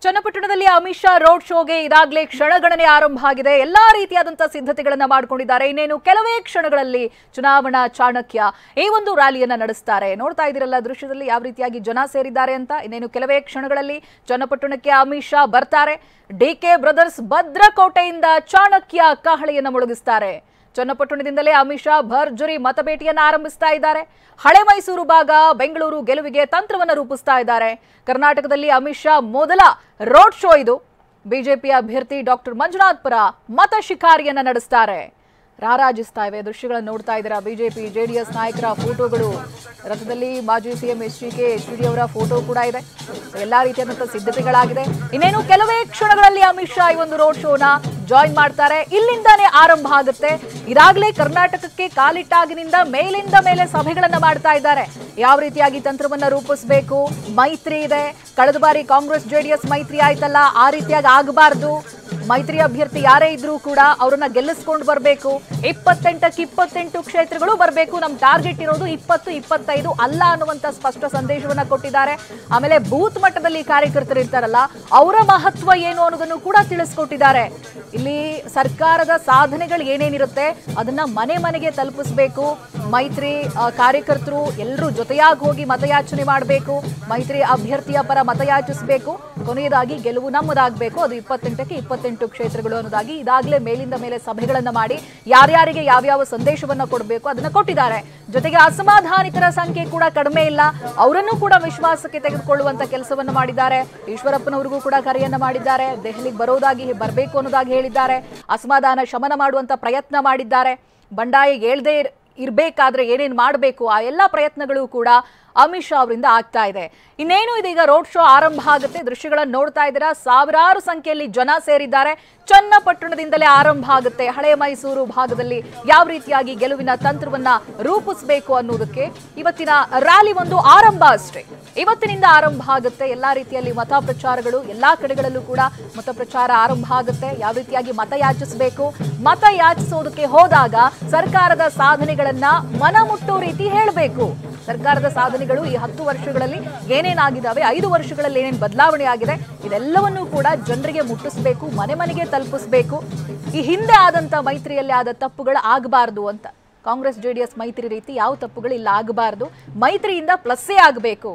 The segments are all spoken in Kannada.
ಚನ್ನಪಟ್ಟಣದಲ್ಲಿ ಅಮಿತ್ ಶಾ ರೋಡ್ ಶೋಗೆ ಇದಾಗಲೇ ಕ್ಷಣಗಣನೆ ಆರಂಭ ಆಗಿದೆ. ಎಲ್ಲಾ ರೀತಿಯಾದಂತಹ ಸಿದ್ಧತೆಗಳನ್ನ ಮಾಡಿಕೊಂಡಿದ್ದಾರೆ. ಇನ್ನೇನು ಕೆಲವೇ ಕ್ಷಣಗಳಲ್ಲಿ ಚುನಾವಣಾ ಚಾಣಕ್ಯ ಈ ಒಂದು ರ್ಯಾಲಿಯನ್ನ ನಡೆಸ್ತಾರೆ. ನೋಡ್ತಾ ಇದ್ದೀರಲ್ಲ ದೃಶ್ಯದಲ್ಲಿ ಯಾವ ರೀತಿಯಾಗಿ ಜನ ಸೇರಿದ್ದಾರೆ ಅಂತ. ಇನ್ನೇನು ಕೆಲವೇ ಕ್ಷಣಗಳಲ್ಲಿ ಚನ್ನಪಟ್ಟಣಕ್ಕೆ ಅಮಿತ್ ಶಾ ಬರ್ತಾರೆ. ಡಿಕೆ ಬ್ರದರ್ಸ್ ಭದ್ರಕೋಟೆಯಿಂದ ಚಾಣಕ್ಯ ಕಹಳೆಯನ್ನ ಮೊಳಗಿಸ್ತಾರೆ. ಚನ್ನಪಟ್ಟಣದಿಂದಲೇ ಅಮಿತ್ ಶಾ ಭರ್ಜರಿ ಮತಬೇಟೆಯನ್ನು ಆರಂಭಿಸ್ತಾ ಇದ್ದಾರೆ. ಹಳೆ ಮೈಸೂರು ಭಾಗ ಬೆಂಗಳೂರು ಗೆಲುವಿಗೆ ತಂತ್ರವನ್ನು ರೂಪಿಸ್ತಾ ಇದ್ದಾರೆ. ಕರ್ನಾಟಕದಲ್ಲಿ ಅಮಿತ್ ಶಾ ಮೊದಲ ರೋಡ್ ಶೋ ಇದು. ಬಿಜೆಪಿ ಅಭ್ಯರ್ಥಿ ಡಾಕ್ಟರ್ ಮಂಜುನಾಥ್ ಪರ ಮತ ಶಿಕಾರಿಯನ್ನ ನಡೆಸ್ತಾರೆ. ರಾರಾಜಿಸ್ತಾ ಇವೆ ದೃಶ್ಯಗಳನ್ನು ನೋಡ್ತಾ ಇದ್ದೀರಾ. ಬಿಜೆಪಿ ಜೆಡಿಎಸ್ ನಾಯಕರ ಫೋಟೋಗಳು, ರಥದಲ್ಲಿ ಮಾಜಿ ಸಿಎಂ ಎಚ್.ಡಿ. ಅವರ ಫೋಟೋ ಕೂಡ ಇದೆ. ಎಲ್ಲಾ ರೀತಿಯಾದಂತಹ ಸಿದ್ಧತೆಗಳಾಗಿದೆ. ಇನ್ನೇನು ಕೆಲವೇ ಕ್ಷಣಗಳಲ್ಲಿ ಅಮಿತ್ ಶಾ ಈ ಒಂದು ರೋಡ್ ಶೋನ ಜಾಯಿನ್ ಮಾಡ್ತಾರೆ. ಇಲ್ಲಿಂದಾನೇ ಆರಂಭ ಆಗುತ್ತೆ. ಇದಾಗಲೇ ಕರ್ನಾಟಕಕ್ಕೆ ಕಾಲಿಟ್ಟಾಗಿನಿಂದ ಮೇಲಿಂದ ಮೇಲೆ ಸಭೆಗಳನ್ನ ಮಾಡ್ತಾ ಇದ್ದಾರೆ. ಯಾವ ರೀತಿಯಾಗಿ ತಂತ್ರವನ್ನ ರೂಪಿಸಬೇಕು, ಮೈತ್ರಿ ಇದೆ. ಕಳೆದ ಬಾರಿ ಕಾಂಗ್ರೆಸ್ ಜೆಡಿಎಸ್ ಮೈತ್ರಿ ಆಯ್ತಲ್ಲ, ಆ ರೀತಿಯಾಗಿ ಆಗಬಾರ್ದು. ಮೈತ್ರಿ ಅಭ್ಯರ್ಥಿ ಯಾರೇ ಇದ್ರೂ ಕೂಡ ಅವರನ್ನ ಗೆಲ್ಲಿಸ್ಕೊಂಡು ಬರಬೇಕು. 28ಕ್ಕೆ 28 ಕ್ಷೇತ್ರಗಳು ಬರಬೇಕು. ನಮ್ ಟಾರ್ಗೆಟ್ ಇರೋದು 20-25 ಅಲ್ಲ ಅನ್ನುವಂತ ಸ್ಪಷ್ಟ ಸಂದೇಶವನ್ನ ಕೊಟ್ಟಿದ್ದಾರೆ. ಆಮೇಲೆ ಬೂತ್ ಮಟ್ಟದಲ್ಲಿ ಕಾರ್ಯಕರ್ತರು ಇರ್ತಾರಲ್ಲ, ಅವರ ಮಹತ್ವ ಏನು ಅನ್ನೋದನ್ನು ಕೂಡ ತಿಳಿಸ್ಕೊಟ್ಟಿದ್ದಾರೆ. ಇಲ್ಲಿ ಸರ್ಕಾರದ ಸಾಧನೆಗಳು ಏನೇನಿರುತ್ತೆ ಅದನ್ನ ಮನೆ ಮನೆಗೆ ತಲುಪಿಸಬೇಕು. ಮೈತ್ರಿ ಕಾರ್ಯಕರ್ತರು ಎಲ್ಲರೂ ಜೊತೆಯಾಗಿ ಹೋಗಿ ಮತಯಾಚನೆ ಮಾಡಬೇಕು. ಮೈತ್ರಿ ಅಭ್ಯರ್ಥಿಯ ಪರ ಮತಯಾಚಿಸಬೇಕು. ಕೊನೆಯದಾಗಿ ಗೆಲುವು ನಮ್ಮದಾಗಬೇಕು. ಅದು 28ಕ್ಕೆ 28 ಕ್ಷೇತ್ರಗಳು ಅನ್ನೋದಾಗಿ ಇದಾಗಲೇ ಮೇಲಿಂದ ಮೇಲೆ ಸಭೆಗಳನ್ನ ಮಾಡಿ ಯಾರ್ಯಾರಿಗೆ ಯಾವ್ಯಾವ ಸಂದೇಶವನ್ನ ಕೊಡಬೇಕು ಅದನ್ನ ಕೊಟ್ಟಿದ್ದಾರೆ. ಜೊತೆಗೆ ಅಸಮಾಧಾನಿತರ ಸಂಖ್ಯೆ ಕೂಡ ಕಡಿಮೆ ಇಲ್ಲ. ಅವರನ್ನು ಕೂಡ ವಿಶ್ವಾಸಕ್ಕೆ ತೆಗೆದುಕೊಳ್ಳುವಂತ ಕೆಲಸವನ್ನ ಮಾಡಿದ್ದಾರೆ. ಈಶ್ವರಪ್ಪನವರಿಗೂ ಕೂಡ ಕರೆಯನ್ನ ಮಾಡಿದ್ದಾರೆ. ದೆಹಲಿಗೆ ಬರಬೇಕು ಅನ್ನೋದಾಗಿ ಹೇಳಿದ್ದಾರೆ. ಅಸಮಾಧಾನ ಶಮನ ಮಾಡುವಂತ ಪ್ರಯತ್ನ ಮಾಡಿದ್ದಾರೆ. ಬಂಡಾಯ ಏಳದೆ ಇರಬೇಕಾದ್ರೆ ಏನೇನು ಮಾಡಬೇಕು ಆ ಎಲ್ಲ ಪ್ರಯತ್ನಗಳು ಕೂಡ ಅಮಿತ್ ಶಾ ಅವರಿಂದ ಆಗ್ತಾ ಇದೆ. ಇನ್ನೇನು ಇದೀಗ ರೋಡ್ ಶೋ ಆರಂಭ ಆಗುತ್ತೆ. ದೃಶ್ಯಗಳನ್ನು ನೋಡ್ತಾ ಇದ್ದೀರಾ. ಸಾವಿರಾರು ಸಂಖ್ಯೆಯಲ್ಲಿ ಜನ ಸೇರಿದ್ದಾರೆ. ಚನ್ನಪಟ್ಟಣದಿಂದಲೇ ಆರಂಭ ಆಗುತ್ತೆ. ಹಳೆ ಮೈಸೂರು ಭಾಗದಲ್ಲಿ ಯಾವ ರೀತಿಯಾಗಿ ಗೆಲುವಿನ ತಂತ್ರವನ್ನ ರೂಪಿಸಬೇಕು ಅನ್ನೋದಕ್ಕೆ ಇವತ್ತಿನ ರ್ಯಾಲಿ ಒಂದು ಆರಂಭ ಅಷ್ಟೇ. ಇವತ್ತಿನಿಂದ ಆರಂಭ ಆಗುತ್ತೆ. ಎಲ್ಲಾ ರೀತಿಯಲ್ಲಿ ಮತ ಪ್ರಚಾರಗಳು ಎಲ್ಲಾ ಕಡೆಗಳಲ್ಲೂ ಕೂಡ ಮತ ಪ್ರಚಾರ ಆರಂಭ ಆಗುತ್ತೆ. ಯಾವ ರೀತಿಯಾಗಿ ಮತ ಯಾಚಿಸಬೇಕು, ಮತ ಯಾಚಿಸೋದಕ್ಕೆ ಹೋದಾಗ ಸರ್ಕಾರದ ಸಾಧನೆಗಳನ್ನ ಮನಮುಟ್ಟೋ ರೀತಿ ಹೇಳಬೇಕು. ಸರ್ಕಾರದ ಸಾಧನೆಗಳು ಈ 10 ವರ್ಷಗಳಲ್ಲಿ ಏನೇನಾಗಿದ್ದಾವೆ, 5 ವರ್ಷಗಳಲ್ಲಿ ಏನೇನು ಬದಲಾವಣೆ ಆಗಿದೆ, ಇದೆಲ್ಲವನ್ನೂ ಕೂಡ ಜನರಿಗೆ ಮುಟ್ಟಿಸಬೇಕು, ಮನೆ ಮನೆಗೆ ತಲುಪಿಸಬೇಕು. ಈ ಹಿಂದೆ ಆದಂತ ಮೈತ್ರಿಯಲ್ಲಿ ಆದ ತಪ್ಪುಗಳು ಆಗಬಾರ್ದು ಅಂತ. ಕಾಂಗ್ರೆಸ್ ಜೆಡಿಎಸ್ ಮೈತ್ರಿ ರೀತಿ ಯಾವ ತಪ್ಪುಗಳು ಇಲ್ಲ ಆಗಬಾರ್ದು. ಮೈತ್ರಿಯಿಂದ ಪ್ಲಸ್ಸೇ ಆಗಬೇಕು.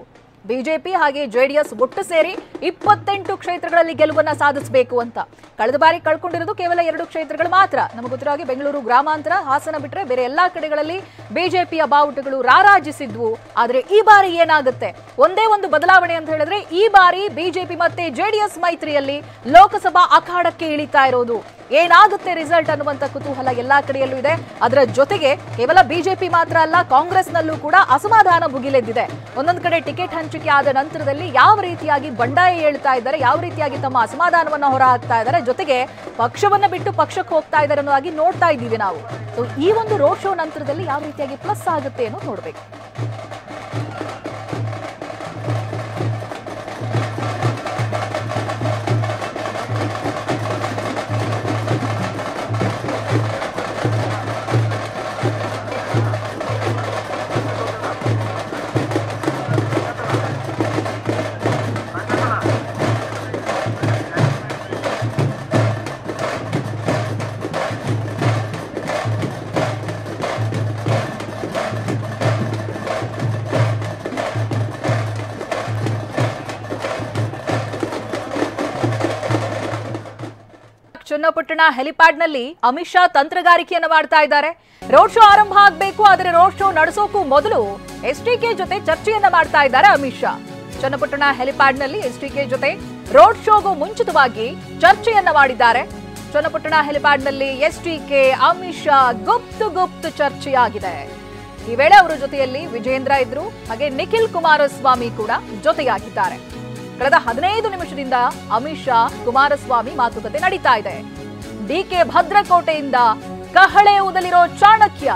ಬಿಜೆಪಿ ಹಾಗೆ ಜೆಡಿಎಸ್ ಒಟ್ಟು ಸೇರಿ 28 ಕ್ಷೇತ್ರಗಳಲ್ಲಿ ಗೆಲುವನ್ನ ಸಾಧಿಸಬೇಕು ಅಂತ. ಕಳೆದ ಬಾರಿ ಕಳ್ಕೊಂಡಿರೋದು ಕೇವಲ 2 ಕ್ಷೇತ್ರಗಳು ಮಾತ್ರ. ನಮಗೆ ಗೊತ್ತಿರೋ ಹಾಗೆ ಬೆಂಗಳೂರು ಗ್ರಾಮಾಂತರ, ಹಾಸನ ಬಿಟ್ಟರೆ ಬೇರೆ ಎಲ್ಲಾ ಕಡೆಗಳಲ್ಲಿ ಬಿಜೆಪಿಯ ಬಾವುಟಗಳು ರಾರಾಜಿಸಿದ್ವು. ಆದ್ರೆ ಈ ಬಾರಿ ಏನಾಗುತ್ತೆ, ಒಂದೇ ಒಂದು ಬದಲಾವಣೆ ಅಂತ ಹೇಳಿದ್ರೆ ಈ ಬಾರಿ ಬಿಜೆಪಿ ಮತ್ತೆ ಜೆಡಿಎಸ್ ಮೈತ್ರಿಯಲ್ಲಿ ಲೋಕಸಭಾ ಅಖಾಡಕ್ಕೆ ಇಳಿತಾ ಇರೋದು. ಏನಾಗುತ್ತೆ ರಿಸಲ್ಟ್ ಅನ್ನುವಂತ ಕುತೂಹಲ ಎಲ್ಲಾ ಕಡೆಯಲ್ಲೂ ಇದೆ. ಅದರ ಜೊತೆಗೆ ಕೇವಲ ಬಿಜೆಪಿ ಮಾತ್ರ ಅಲ್ಲ, ಕಾಂಗ್ರೆಸ್ನಲ್ಲೂ ಕೂಡ ಅಸಮಾಧಾನ ಭುಗಿಲೆದ್ದಿದೆ. ಒಂದೊಂದು ಕಡೆ ಟಿಕೆಟ್ ಹಂಚಿಕೆ ಆದ ನಂತರದಲ್ಲಿ ಯಾವ ರೀತಿಯಾಗಿ ಬಂಡಾಯ ಹೇಳ್ತಾ ಇದ್ದಾರೆ, ಯಾವ ರೀತಿಯಾಗಿ ತಮ್ಮ ಅಸಮಾಧಾನವನ್ನ ಹೊರ ಹಾಕ್ತಾ ಇದ್ದಾರೆ, ಜೊತೆಗೆ ಪಕ್ಷವನ್ನ ಬಿಟ್ಟು ಪಕ್ಷಕ್ಕೆ ಹೋಗ್ತಾ ಇದ್ದಾರೆ ಅನ್ನೋದಾಗಿ ನೋಡ್ತಾ ಇದ್ದೀವಿ ನಾವು. ಸೊ ಈ ಒಂದು ರೋಡ್ ಶೋ ನಂತರದಲ್ಲಿ ಯಾವ ರೀತಿಯಾಗಿ ಪ್ಲಸ್ ಆಗುತ್ತೆ ಅನ್ನೋದು ನೋಡ್ಬೇಕು. ಚನ್ನಪಟ್ಟಣ ಹೆಲಿಪ್ಯಾಡ್ನಲ್ಲಿ ಅಮಿತ್ ಶಾ ತಂತ್ರಗಾರಿಕೆಯನ್ನು ಮಾಡ್ತಾ ಇದ್ದಾರೆ. ರೋಡ್ ಶೋ ಆರಂಭ ಆಗಬೇಕು, ಆದರೆ ರೋಡ್ ಶೋ ನಡೆಸೋಕು ಮೊದಲು ಎಸ್.ಡಿ.ಕೆ ಜೊತೆ ಚರ್ಚೆಯನ್ನ ಮಾಡ್ತಾ ಇದ್ದಾರೆ ಅಮಿತ್ ಶಾ. ಚನ್ನಪಟ್ಟಣ ಹೆಲಿಪ್ಯಾಡ್ನಲ್ಲಿ ಎಸ್.ಡಿ.ಕೆ ಜೊತೆ ರೋಡ್ ಶೋಗೂ ಮುಂಚಿತವಾಗಿ ಚರ್ಚೆಯನ್ನ ಮಾಡಿದ್ದಾರೆ. ಚನ್ನಪಟ್ಟಣ ಹೆಲಿಪ್ಯಾಡ್ನಲ್ಲಿ ಎಸ್.ಡಿ.ಕೆ ಅಮಿತ್ ಶಾ ಗುಪ್ತ ಚರ್ಚೆಯಾಗಿದೆ. ಈ ವೇಳೆ ಅವರ ಜೊತೆಯಲ್ಲಿ ವಿಜೇಂದ್ರ ಇದ್ರು, ಹಾಗೆ ನಿಖಿಲ್ ಕುಮಾರಸ್ವಾಮಿ ಕೂಡ ಜೊತೆಯಾಗಿದ್ದಾರೆ. ಕಳೆದ 15 ನಿಮಿಷದಿಂದ ಅಮಿತ್ ಶಾ ಕುಮಾರಸ್ವಾಮಿ ಮಾತುಕತೆ ನಡೀತಾ ಇದೆ. ಡಿಕೆ ಭದ್ರಕೋಟೆಯಿಂದ ಕಹಳೆ ಊದಲಿರೋ ಚಾಣಕ್ಯ.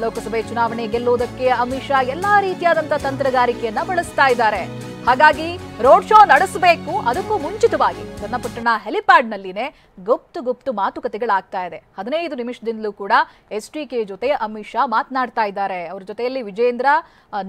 ಲೋಕಸಭೆ ಚುನಾವಣೆ ಗೆಲ್ಲುವುದಕ್ಕೆ ಅಮಿತ್ ಶಾ ಎಲ್ಲಾ ರೀತಿಯಾದಂತಹ ತಂತ್ರಗಾರಿಕೆಯನ್ನ ಬಳಸ್ತಾ ಇದ್ದಾರೆ. ಹಾಗಾಗಿ ರೋಡ್ ಶೋ ನಡೆಸಬೇಕು. ಅದಕ್ಕೂ ಮುಂಚಿತವಾಗಿ ಚನ್ನಪಟ್ಟಣ ಹೆಲಿಪ್ಯಾಡ್ ನಲ್ಲಿನೇ ಗುಪ್ತ ಮಾತುಕತೆಗಳಾಗ್ತಾ ಇದೆ. 15 ನಿಮಿಷದಿಂದಲೂ ಕೂಡ ಎಸ್.ಡಿ.ಕೆ ಜೊತೆ ಅಮಿತ್ ಶಾ ಮಾತನಾಡ್ತಾ ಇದ್ದಾರೆ. ಅವರ ಜೊತೆಯಲ್ಲಿ ವಿಜೇಂದ್ರ,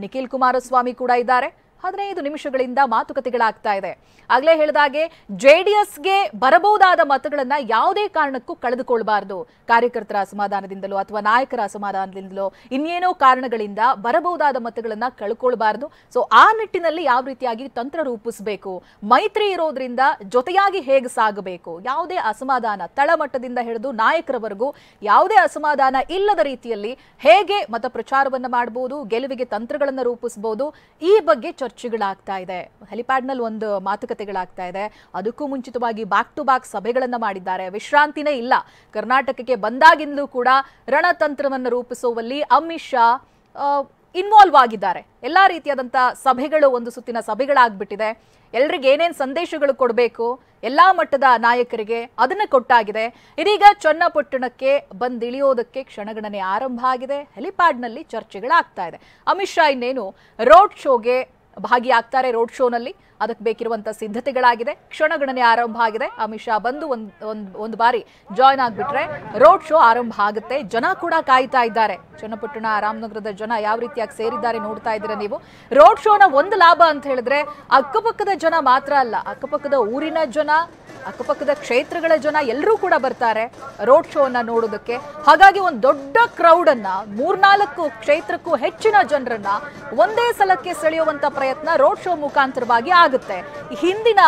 ನಿಖಿಲ್ ಕುಮಾರಸ್ವಾಮಿ ಕೂಡ ಇದ್ದಾರೆ. 15 ನಿಮಿಷಗಳಿಂದ ಮಾತುಕತೆಗಳಾಗ್ತಾ ಇದೆ. ಆಗ್ಲೇ ಹೇಳಿದಾಗೆ ಜೆಡಿಎಸ್ಗೆ ಬರಬಹುದಾದ ಮತಗಳನ್ನ ಯಾವುದೇ ಕಾರಣಕ್ಕೂ ಕಳೆದುಕೊಳ್ಬಾರ್ದು. ಕಾರ್ಯಕರ್ತರ ಅಸಮಾಧಾನದಿಂದಲೋ ಅಥವಾ ನಾಯಕರ ಅಸಮಾಧಾನದಿಂದಲೋ ಇನ್ನೇನೋ ಕಾರಣಗಳಿಂದ ಬರಬಹುದಾದ ಮತಗಳನ್ನ ಕಳ್ಕೊಳ್ಬಾರ್ದು. ಸೊ ಆ ನಿಟ್ಟಿನಲ್ಲಿ ಯಾವ ರೀತಿಯಾಗಿ ತಂತ್ರ ರೂಪಿಸಬೇಕು, ಮೈತ್ರಿ ಇರೋದ್ರಿಂದ ಜೊತೆಯಾಗಿ ಹೇಗೆ ಸಾಗಬೇಕು, ಯಾವುದೇ ಅಸಮಾಧಾನ ತಳಮಟ್ಟದಿಂದ ಹಿಡಿದು ನಾಯಕರವರೆಗೂ ಯಾವುದೇ ಅಸಮಾಧಾನ ಇಲ್ಲದ ರೀತಿಯಲ್ಲಿ ಹೇಗೆ ಮತ ಪ್ರಚಾರವನ್ನ ಮಾಡಬಹುದು, ಗೆಲುವಿಗೆ ತಂತ್ರಗಳನ್ನ ರೂಪಿಸಬಹುದು, ಈ ಬಗ್ಗೆ ಚರ್ಚೆಗಳಾಗ್ತಾ ಇದೆ. ಹೆಲಿಪ್ಯಾಡ್ನಲ್ಲಿ ಒಂದು ಮಾತುಕತೆಗಳಾಗ್ತಾ ಇದೆ. ಅದಕ್ಕೂ ಮುಂಚಿತವಾಗಿ ಬ್ಯಾಕ್ ಟು ಬ್ಯಾಕ್ ಸಭೆಗಳನ್ನ ಮಾಡಿದ್ದಾರೆ. ವಿಶ್ರಾಂತಿನೇ ಇಲ್ಲ. ಕರ್ನಾಟಕಕ್ಕೆ ಬಂದಾಗಿಂದಲೂ ಕೂಡ ರಣತಂತ್ರವನ್ನು ರೂಪಿಸುವಲ್ಲಿ ಅಮಿತ್ ಶಾ ಇನ್ವಾಲ್ವ್ ಆಗಿದ್ದಾರೆ. ಎಲ್ಲಾ ರೀತಿಯಾದಂತ ಸಭೆಗಳು ಒಂದು ಸುತ್ತಿನ ಸಭೆಗಳಾಗ್ಬಿಟ್ಟಿದೆ. ಎಲ್ರಿಗೆ ಏನೇನ್ ಸಂದೇಶಗಳು ಕೊಡಬೇಕು ಎಲ್ಲಾ ಮಟ್ಟದ ನಾಯಕರಿಗೆ ಅದನ್ನ ಕೊಟ್ಟಾಗಿದೆ. ಇದೀಗ ಚನ್ನಪಟ್ಟಣಕ್ಕೆ ಬಂದಿಳಿಯೋದಕ್ಕೆ ಕ್ಷಣಗಣನೆ ಆರಂಭ ಆಗಿದೆ. ಹೆಲಿಪ್ಯಾಡ್ನಲ್ಲಿ ಚರ್ಚೆಗಳಾಗ್ತಾ ಇದೆ. ಅಮಿತ್ ಶಾ ಇನ್ನೇನು ರೋಡ್ ಶೋಗೆ ಭಾಗಿಯಾಗ್ತಾರೆ. ರೋಡ್ ಶೋನಲ್ಲಿ ಅದಕ್ಕೆ ಬೇಕಿರುವಂತ ಸಿದ್ಧತೆಗಳಾಗಿದೆ. ಕ್ಷಣಗಣನೆ ಆರಂಭ ಆಗಿದೆ. ಅಮಿತ್ ಶಾ ಬಂದು ಒಂದು ಬಾರಿ ಜಾಯ್ನ್ ಆಗ್ಬಿಟ್ರೆ ರೋಡ್ ಶೋ ಆರಂಭ ಆಗುತ್ತೆ. ಜನ ಕೂಡ ಕಾಯ್ತಾ ಇದ್ದಾರೆ. ಚನ್ನಪಟ್ಟಣ ರಾಮನಗರದ ಜನ ಯಾವ ರೀತಿಯಾಗಿ ಸೇರಿದ್ದಾರೆ ನೋಡ್ತಾ ಇದ್ದೀರಾ ನೀವು. ರೋಡ್ ಶೋನ ಒಂದು ಲಾಭ ಅಂತ ಹೇಳಿದ್ರೆ ಅಕ್ಕಪಕ್ಕದ ಜನ ಮಾತ್ರ ಅಲ್ಲ, ಅಕ್ಕಪಕ್ಕದ ಊರಿನ ಜನ, ಅಕ್ಕಪಕ್ಕದ ಕ್ಷೇತ್ರಗಳ ಜನ ಎಲ್ಲರೂ ಕೂಡ ಬರ್ತಾರೆ ರೋಡ್ ಶೋನ ನೋಡೋದಕ್ಕೆ. ಹಾಗಾಗಿ ಒಂದು ದೊಡ್ಡ ಕ್ರೌಡ್ ಅನ್ನ 3-4 ಕ್ಷೇತ್ರಕ್ಕೂ ಹೆಚ್ಚಿನ ಜನರನ್ನ ಒಂದೇ ಸಲಕ್ಕೆ ಸೆಳೆಯುವಂತ ಪ್ರಯತ್ನ ರೋಡ್ ಶೋ ಮುಖಾಂತರವಾಗಿ ಆಗುತ್ತೆ. ಹಿಂದಿನ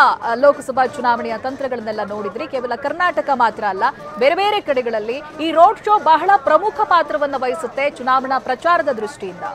ಲೋಕಸಭಾ ಚುನಾವಣೆಯ ತಂತ್ರಗಳನ್ನೆಲ್ಲ ನೋಡಿದ್ರಿ. ಕೇವಲ ಕರ್ನಾಟಕ ಮಾತ್ರ ಅಲ್ಲ, ಬೇರೆ ಬೇರೆ ಕಡೆಗಳಲ್ಲಿ ಈ ರೋಡ್ ಶೋ ಬಹಳ ಪ್ರಮುಖ ಪಾತ್ರವನ್ನು ವಹಿಸುತ್ತೆ ಚುನಾವಣಾ ಪ್ರಚಾರದ ದೃಷ್ಟಿಯಿಂದ.